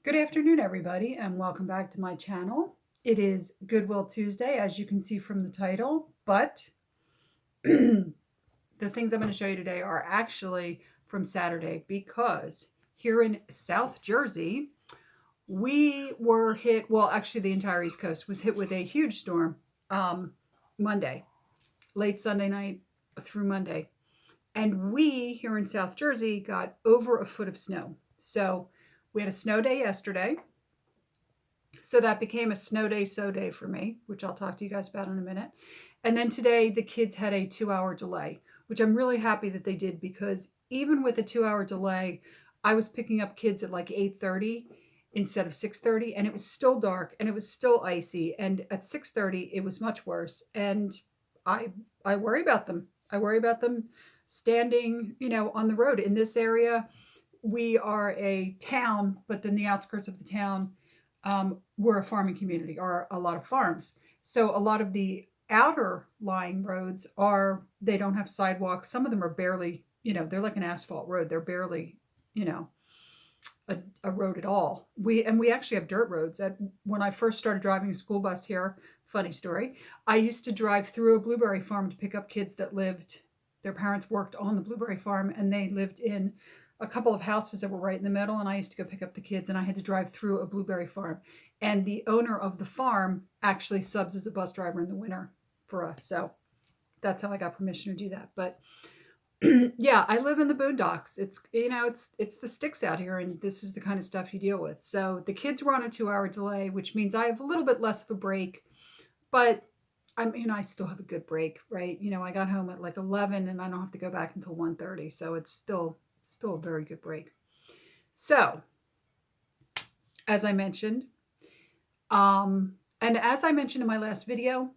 Good afternoon, everybody, and welcome back to my channel. It is Goodwill Tuesday, as you can see from the title, but the things I'm going to show you today are actually from Saturday because here in South Jersey, we were hit, well, actually, the entire East Coast was hit with a huge storm Monday, late Sunday night through Monday. And we here in South Jersey got over a foot of snow. So we had a snow day yesterday. So that became a snow day, so day for me, which I'll talk to you guys about in a minute. And then today, the kids had a 2 hour delay, which I'm really happy that they did because even with a 2 hour delay, I was picking up kids at like 8:30 instead of 6:30, and it was still dark and it was still icy. And at 6:30, it was much worse. And I I worry about them. I worry about them standing, on the road in this area. We are a town, but then the outskirts of the town, we're a farming community, or a lot of farms. So a lot of the outer lying roads they don't have sidewalks. Some of them are barely, they're like an asphalt road. They're barely, you know, a road at all. We actually have dirt roads. When I first started driving a school bus here, funny story, I used to drive through a blueberry farm to pick up kids that their parents worked on the blueberry farm and they lived in a couple of houses that were right in the middle, and I used to go pick up the kids and I had to drive through a blueberry farm. And the owner of the farm actually subs as a bus driver in the winter for us. So that's how I got permission to do that. But yeah, I live in the boondocks. It's the sticks out here, and this is the kind of stuff you deal with. So the kids were on a 2 hour delay, which means I have a little bit less of a break, but I still have a good break, right? I got home at like 11 and I don't have to go back until 1:30. So it's still a very good break. So, as I mentioned, and as I mentioned in my last video,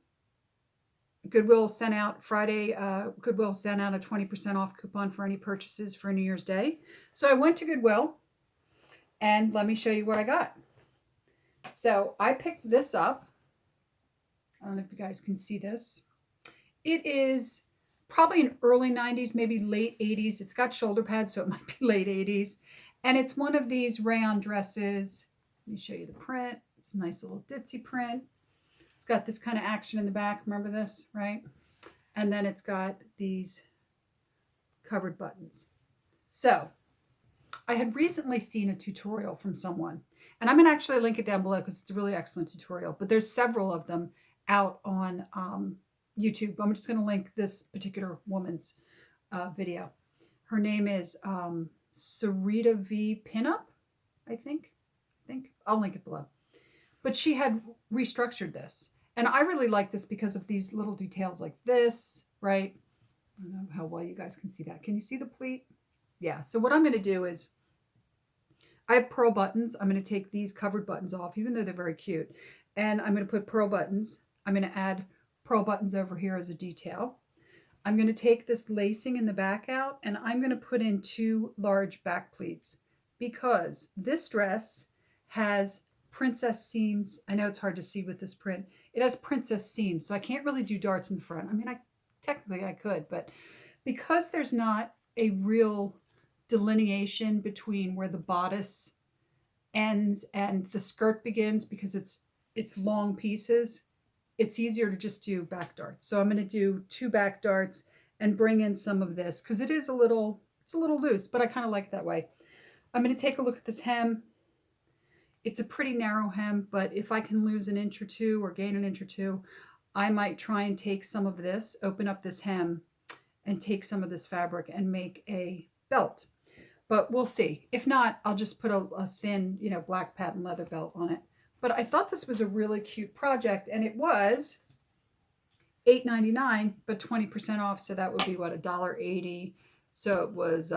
Goodwill sent out Friday. Goodwill sent out a 20% off coupon for any purchases for New Year's Day. So I went to Goodwill, and let me show you what I got. So I picked this up. I don't know if you guys can see this. It is probably an early 90s, maybe late 80s. It's got shoulder pads, so it might be late 80s. And it's one of these rayon dresses. Let me show you the print. It's a nice little ditzy print. It's got this kind of action in the back. Remember this, right? And then it's got these covered buttons. So I had recently seen a tutorial from someone, and I'm going to actually link it down below because it's a really excellent tutorial, but there's several of them out on YouTube. I'm just going to link this particular woman's video. Her name is Sarita V Pinup, I think. I'll link it below. But she had restructured this. And I really like this because of these little details like this, right? I don't know how well you guys can see that. Can you see the pleat? Yeah. So what I'm going to do is I have pearl buttons. I'm going to take these covered buttons off, even though they're very cute. And I'm going to put pearl buttons. I'm going to add pearl buttons over here as a detail. I'm going to take this lacing in the back out, and I'm going to put in 2 large back pleats because this dress has princess seams. I know it's hard to see with this print. It has princess seams, so I can't really do darts in the front. I mean, technically I could, but because there's not a real delineation between where the bodice ends and the skirt begins, because it's long pieces, it's easier to just do back darts. So I'm going to do 2 back darts and bring in some of this because it's a little loose, but I kind of like it that way. I'm going to take a look at this hem. It's a pretty narrow hem, but if I can lose an inch or 2 or gain an inch or 2, I might try and take some of this, open up this hem, and take some of this fabric and make a belt. But we'll see. If not, I'll just put a thin, black patent leather belt on it. But I thought this was a really cute project, and it was $8.99, but 20% off. So that would be what, $1.80. So it was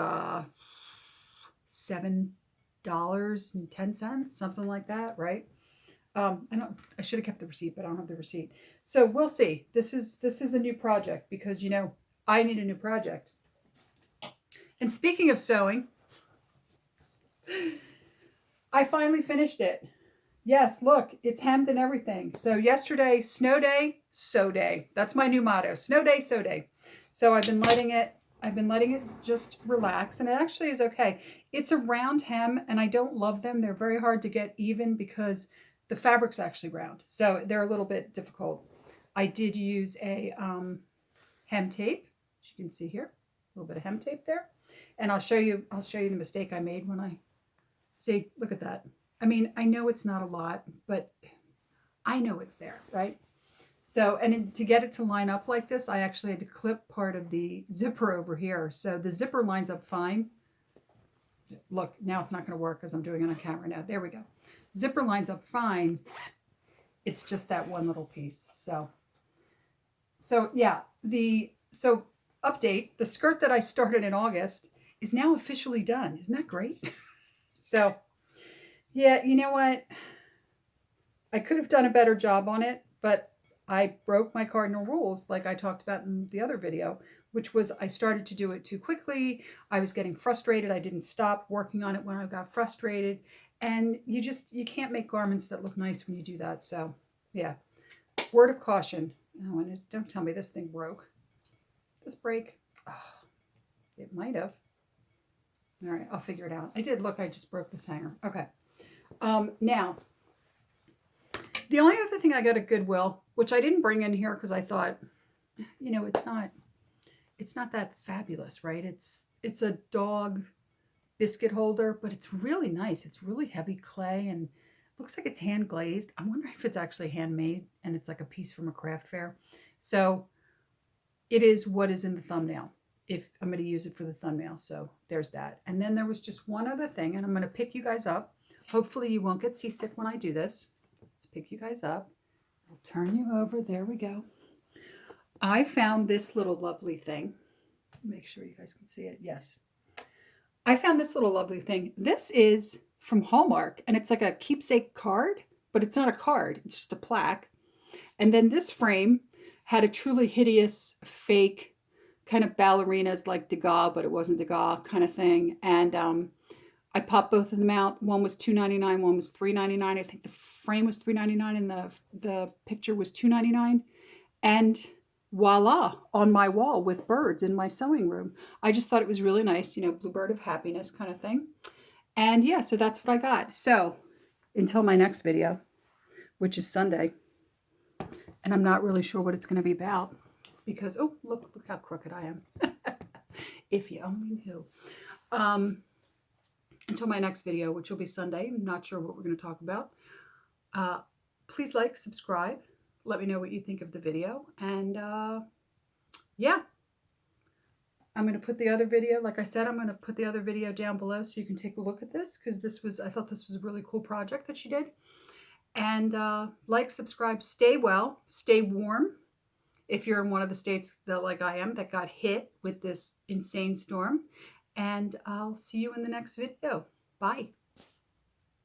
$7.10, something like that, right? I should have kept the receipt, but I don't have the receipt. So we'll see. This is a new project because I need a new project. And speaking of sewing, I finally finished it. Yes, look, it's hemmed and everything. So yesterday, snow day, sew day. That's my new motto. Snow day, sew day. So I've been letting it I've been letting it just relax, and it actually is okay. It's a round hem, and I don't love them. They're very hard to get even because the fabric's actually round, so they're a little bit difficult. I did use a hem tape, as you can see here, a little bit of hem tape there, and I'll show you. I'll show you the mistake I made when I see. Look at that. I mean, I know it's not a lot, but I know it's there, right? So, and to get it to line up like this, I actually had to clip part of the zipper over here. So the zipper lines up fine. Look, now it's not going to work because I'm doing it on camera now. There we go. Zipper lines up fine. It's just that one little piece. So yeah, so update, the skirt that I started in August is now officially done. Isn't that great? So yeah, you know what? I could have done a better job on it, but I broke my cardinal rules, like I talked about in the other video, which was I started to do it too quickly. I was getting frustrated. I didn't stop working on it when I got frustrated. And you can't make garments that look nice when you do that. So yeah, word of caution. Oh, and don't tell me this thing broke. This break? Oh, it might have. All right, I'll figure it out. I did. Look, I just broke this hanger. Okay. Now, the only other thing I got at Goodwill, which I didn't bring in here because I thought, it's not that fabulous, right? It's a dog biscuit holder, but it's really nice. It's really heavy clay and looks like it's hand glazed. I'm wondering if it's actually handmade and it's like a piece from a craft fair. So it is what is in the thumbnail, if I'm going to use it for the thumbnail. So there's that. And then there was just one other thing, and I'm going to pick you guys up. Hopefully you won't get seasick when I do this. Let's pick you guys up. I'll turn you over. There we go. I found this little lovely thing. Make sure you guys can see it. Yes. I found this little lovely thing. This is from Hallmark, and it's like a keepsake card, but it's not a card. It's just a plaque. And then this frame had a truly hideous fake kind of ballerinas like Degas, but it wasn't Degas kind of thing. And I popped both of them out. One was $2.99, one was $3.99. I think the frame was $3.99 and the picture was $2.99. And voila, on my wall with birds in my sewing room. I just thought it was really nice, blue bird of happiness kind of thing. And yeah, so that's what I got. So until my next video, which is Sunday, and I'm not really sure what it's going to be about because, oh, look how crooked I am. If you only knew. Until my next video, which will be Sunday. I'm not sure what we're going to talk about. Please like, subscribe. Let me know what you think of the video. And yeah, I'm going to put the other video, like I said, I'm going to put the other video down below so you can take a look at this because I thought this was a really cool project that she did. And like, subscribe, stay well, stay warm. If you're in one of the states that, like I am, that got hit with this insane storm. And I'll see you in the next video. Bye.